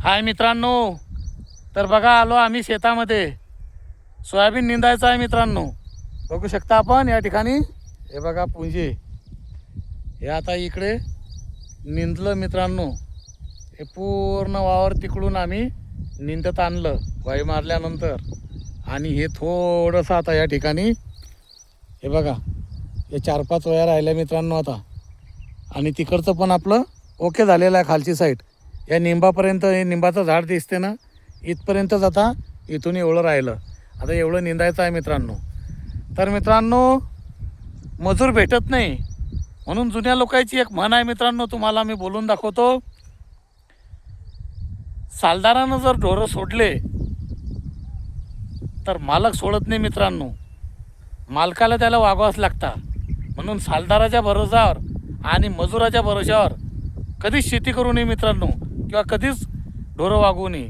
हाय मित्रांनो, तर बघा आलो आम्ही शेतामध्ये. सोयाबीन निंदायचं आहे मित्रांनो. बघू शकता आपण या ठिकाणी. हे बघा पुंजे, हे आता इकडे निंदलं मित्रांनो. हे पूर्ण वावर तिकडून आम्ही निंदत आणलं वाई मारल्यानंतर. आणि हे थोडंसं आता या ठिकाणी हे बघा, हे 4-5 वया राहिल्या मित्रांनो आता. आणि तिकडचं पण आपलं ओके झालेलं आहे. खालची साईड या निंबापर्यंत, हे निंबाचं झाड दिसते ना, इथपर्यंतच आता इथून एवढं राहिलं. आता एवढं निंदायचं आहे मित्रांनो. तर मित्रांनो, मजूर भेटत नाही म्हणून जुन्या लोकांची एक म्हण आहे मित्रांनो, तुम्हाला मी बोलून दाखवतो. सालदारानं जर ढोरं सोडले तर मालक सोडत नाही मित्रांनो. मालकाला त्याला वागवावंच लागतं. म्हणून सालदाराच्या भरोशावर आणि मजुराच्या भरोशावर कधीच शेती करू नये मित्रांनो, किंवा कधीच ढोरं वागवू नये.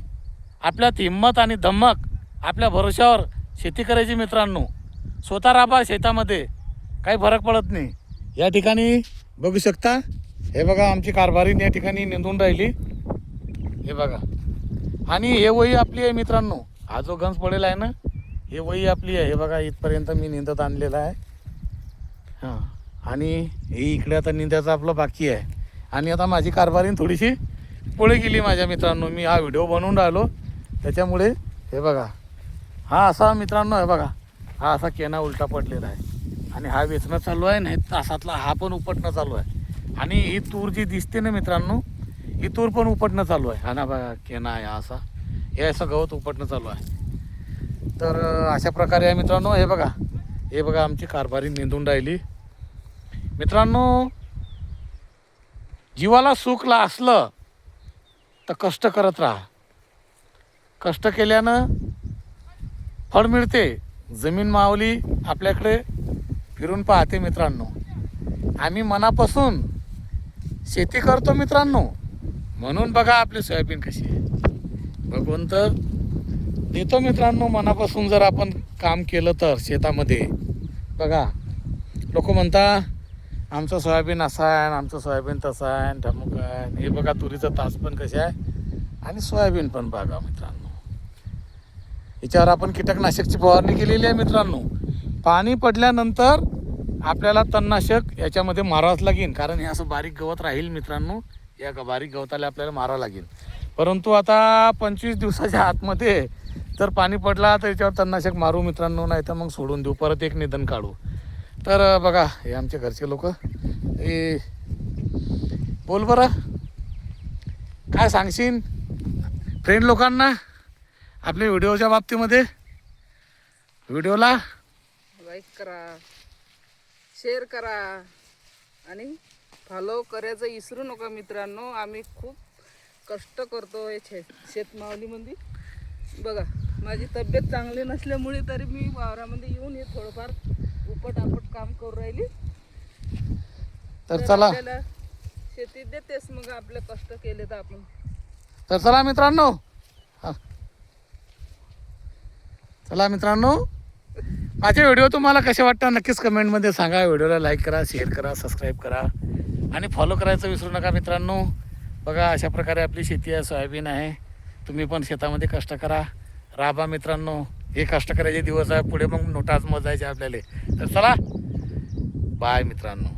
आपल्यात हिंमत आणि धम्मक, आपल्या भरोशावर शेती करायची मित्रांनो. स्वतः राबा शेतामध्ये, काही फरक पडत नाही. या ठिकाणी बघू शकता, हे बघा आमची कारभारीन या ठिकाणी निंदून राहिली. हे बघा, आणि हे वही आपली आहे मित्रांनो. हा जो गंज पडेल आहे ना, हे वही आपली आहे. हे बघा इथपर्यंत मी निंदत आणलेलं आहे. हां, आणि हे इकडे आता निंदायचं आपलं बाकी आहे. आणि आता माझी कारभारीन थोडीशी पुढे गेली माझ्या मित्रांनो. मी हा व्हिडिओ बनवून राहिलो त्याच्यामुळे. हे बघा, हा असा मित्रांनो, हे बघा हा असा केना उलटा पडलेला आहे. आणि हा वेचणं चालू आहे, नाही तासातला हा पण उपटणं चालू आहे. आणि ही तूर जी दिसते ना मित्रांनो, ही तूर पण उपटणं चालू आहे. हा ना बघा, केना आहे असा, हे असं गवत उपटणं चालू आहे. तर अशा प्रकारे आहे मित्रांनो. हे बघा, हे बघा आमची कारभारी निंदून राहिली मित्रांनो. जीवाला सुख असलं तर कष्ट करत राहा. कष्ट केल्यानं फळ मिळते. जमीन माऊली आपल्याकडे फिरून पाहते मित्रांनो. आम्ही मनापासून शेती करतो मित्रांनो, म्हणून बघा आपली सोयाबीन कशी आहे. भगवंत देतो मित्रांनो मनापासून, जर आपण काम केलं तर शेतामध्ये. बघा, लोक म्हणता आमचं सोयाबीन असं आहे, आमचं सोयाबीन तसं आहे, ढमुक आहे. हे बघा तुरीचं तास पण कसे आहे, आणि सोयाबीन पण बघा मित्रांनो. याच्यावर आपण कीटकनाशकची फवारणी केलेली आहे मित्रांनो. पाणी पडल्यानंतर आपल्याला तणनाशक याच्यामध्ये मारावंच लागेल, कारण हे असं बारीक गवत राहील मित्रांनो. या बारीक गवताला आपल्याला मारावं लागेल. परंतु आता 25 दिवसाच्या आतमध्ये जर पाणी पडला तर याच्यावर तणनाशक मारू मित्रांनो, नाही तर मग सोडून देऊ, परत एक निधन काढू. तर बघा, हे आमचे घरचे लोक. हे बोल बरं, काय सांगशील फ्रेंड लोकांना आपल्या व्हिडिओच्या बाबतीमध्ये? व्हिडिओला लाईक करा, शेअर करा आणि फॉलो करायचं विसरू नका मित्रांनो. आम्ही खूप कष्ट करतो हे शेतमावलीमध्ये. बघा, माझी तब्येत चांगली नसल्यामुळे तरी मी वावरामध्ये येऊन हे थोडंफार उपट काम करू राहिली. तर चला, आपल्याला शेती देतेच मग आपले कष्ट केले तर आपण. तर चला मित्रांनो, चला मित्रांनो, माझे व्हिडिओ तुम्हाला कसे वाटतात नक्कीच कमेंटमध्ये सांगा. व्हिडिओला लाईक करा, शेअर करा, सबस्क्राईब करा आणि फॉलो करायचं विसरू नका मित्रांनो. बघा, अशा प्रकारे आपली शेती आहे, सोयाबीन आहे. तुम्ही पण शेतामध्ये कष्ट करा, राबा मित्रांनो. हे कष्ट करायचे दिवस आहे, पुढे मग नोटाच मोजायचे आपल्याला. तर चला, बाय मित्रांनो.